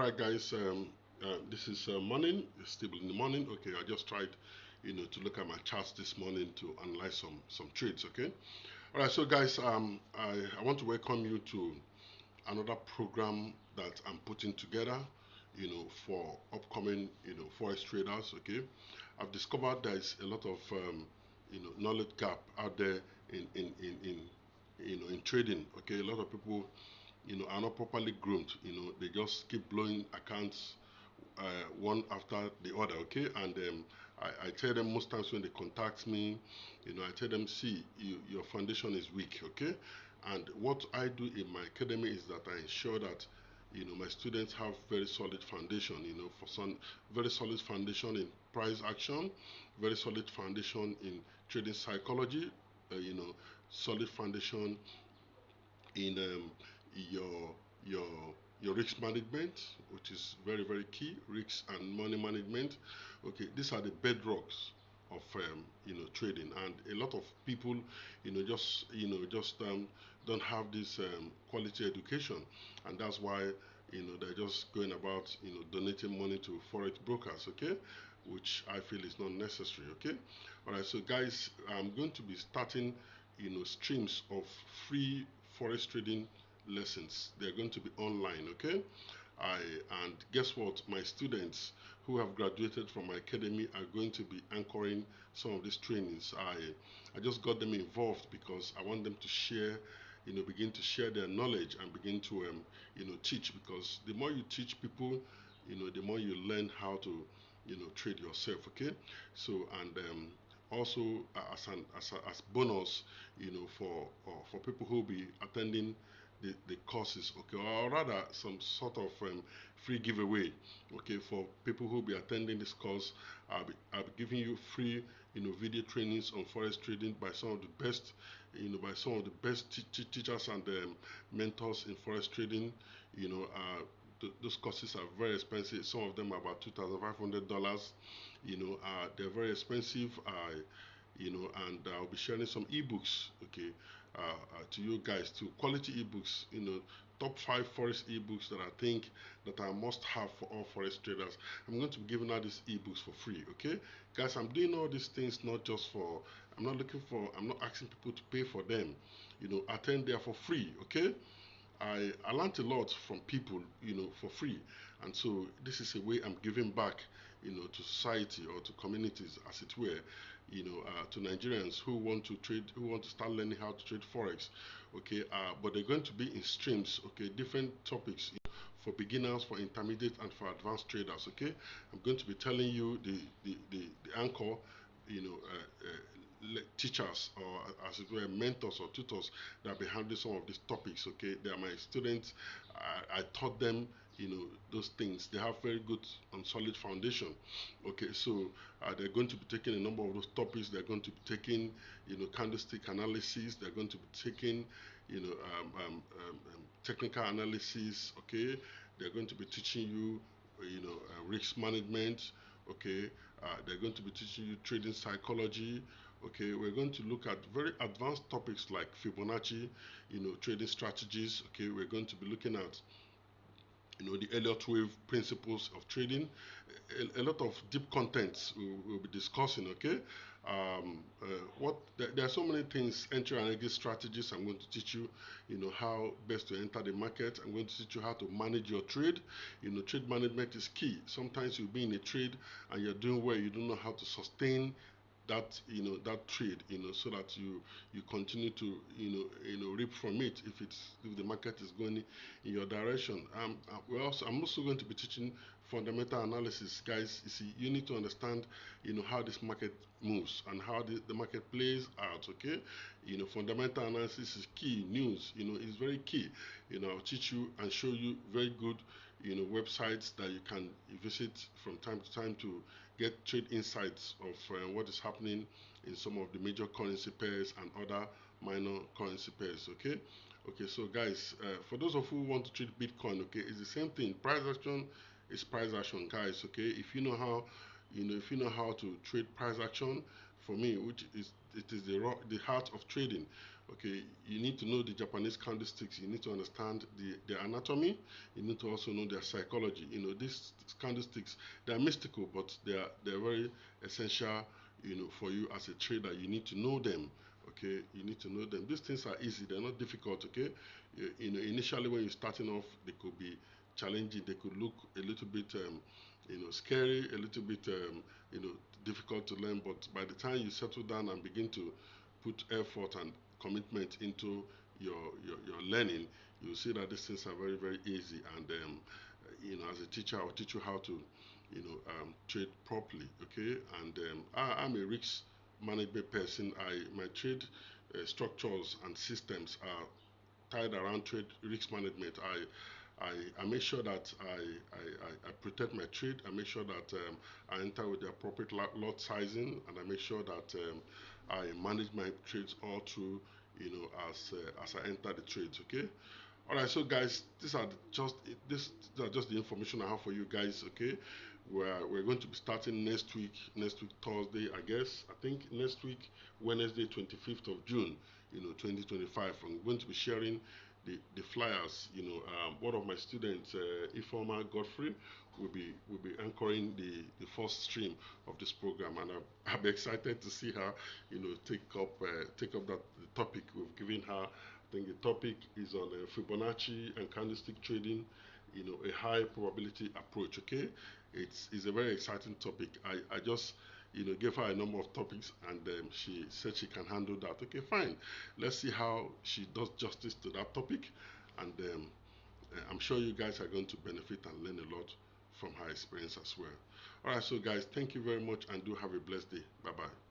right, guys. This is morning. It's still in the morning. Okay, I just tried, to look at my charts this morning to analyze some trades. Okay. All right. So, guys, I want to welcome you to another program that I'm putting together. For upcoming forex traders. Okay. I've discovered there is a lot of knowledge gap out there in trading. Okay. A lot of people are not properly groomed. They just keep blowing accounts one after the other. Okay, and I tell them most times when they contact me, I tell them, see, your foundation is weak. Okay, and what I do in my academy is that I ensure that my students have very solid foundation. For some, very solid foundation in price action, very solid foundation in trading psychology. Solid foundation in your your your risk management, which is very key. Risk and money management. Okay, these are the bedrocks of trading, and a lot of people just don't have this quality education, and that's why they're just going about donating money to forex brokers. Okay, which I feel is not necessary. Okay, all right. So guys, I'm going to be starting streams of free forex trading lessons. They're going to be online. Okay, I and guess what, my students who have graduated from my academy are going to be anchoring some of these trainings. I just got them involved because I want them to share, begin to share their knowledge and begin to teach, because the more you teach people, the more you learn how to trade yourself. Okay, so and also as bonus, for people who will be attending the courses. Okay, or rather some sort of free giveaway. Okay, for people who will be attending this course, I'll be giving you free video trainings on forex trading by some of the best, by some of the best teachers and mentors in forex trading. Those courses are very expensive. Some of them are about $2,500. They're very expensive. And I'll be sharing some ebooks. Okay, to you guys, to quality ebooks. Top 5 forex ebooks that I think that I must have for all forex traders. I'm going to be giving out these ebooks for free. Okay, guys, I'm doing all these things not just for. I'm not asking people to pay for them. Attend there for free. Okay. I learned a lot from people, for free, and so this is a way I'm giving back, to society or to communities, as it were, to Nigerians who want to trade, who want to start learning how to trade forex. Okay, but they're going to be in streams. Okay, different topics. For beginners, for intermediate, and for advanced traders. Okay, I'm going to be telling you the anchor, teachers, or as it were mentors or tutors that be handling some of these topics. Okay, they are my students. I taught them those things. They have very good and solid foundation. Okay, so they're going to be taking a number of those topics. They're going to be taking candlestick analysis. They're going to be taking technical analysis. Okay, they're going to be teaching you risk management. Okay, they're going to be teaching you trading psychology. Okay, we're going to look at very advanced topics like Fibonacci, trading strategies. Okay, we're going to be looking at the Elliott wave principles of trading. A lot of deep contents we'll be discussing. Okay, there are so many things. Entry and exit strategies. I'm going to teach you, how best to enter the market. I'm going to teach you how to manage your trade. Trade management is key. Sometimes you'll be in a trade and you're doing well, you don't know how to sustain that trade, so that you continue to reap from it if the market is going in your direction. I'm also going to be teaching fundamental analysis. Guys, you see, you need to understand how this market moves and how the market plays out. Okay, fundamental analysis is key. News is very key. I'll teach you and show you very good websites that you can visit from time to time to get trade insights of what is happening in some of the major currency pairs and other minor currency pairs. Okay, so guys, for those of you who want to trade Bitcoin, okay, it's the same thing. Price action is price action, guys. Okay, if you know how to trade price action, for me, which is, it is the heart of trading. Okay, you need to know the Japanese candlesticks. You need to understand their anatomy. You need to also know their psychology. These candlesticks, they are mystical, but they're very essential. For you as a trader, you need to know them. Okay, you need to know them. These things are easy. They're not difficult. Okay, initially when you're starting off, they could be challenging. They could look a little bit, scary, a little bit, difficult to learn. But by the time you settle down and begin to put effort and commitment into your learning, you'll see that these things are very, very easy. And as a teacher, I'll teach you how to trade properly. Okay, and I'm a risk management person. My trade structures and systems are tied around trade risk management. I make sure that I protect my trade. I make sure that I enter with the appropriate lot sizing, and I make sure that I manage my trades all through, as I enter the trades. Okay. All right. So guys, these are just the information I have for you guys. Okay. We're going to be starting next week. Next week Thursday, I guess. I think next week Wednesday, 25th of June. 2025. I'm going to be sharing the flyers. One of my students, Ifoma Godfrey, will be anchoring the first stream of this program, and I'm excited to see her, take up that the topic we've given her. I think the topic is on Fibonacci and candlestick trading. A high probability approach. Okay, it's a very exciting topic. I just gave her a number of topics, and she said she can handle that. Okay, fine. Let's see how she does justice to that topic, and I'm sure you guys are going to benefit and learn a lot from her experience as well. All right, so guys, thank you very much, and do have a blessed day. Bye bye.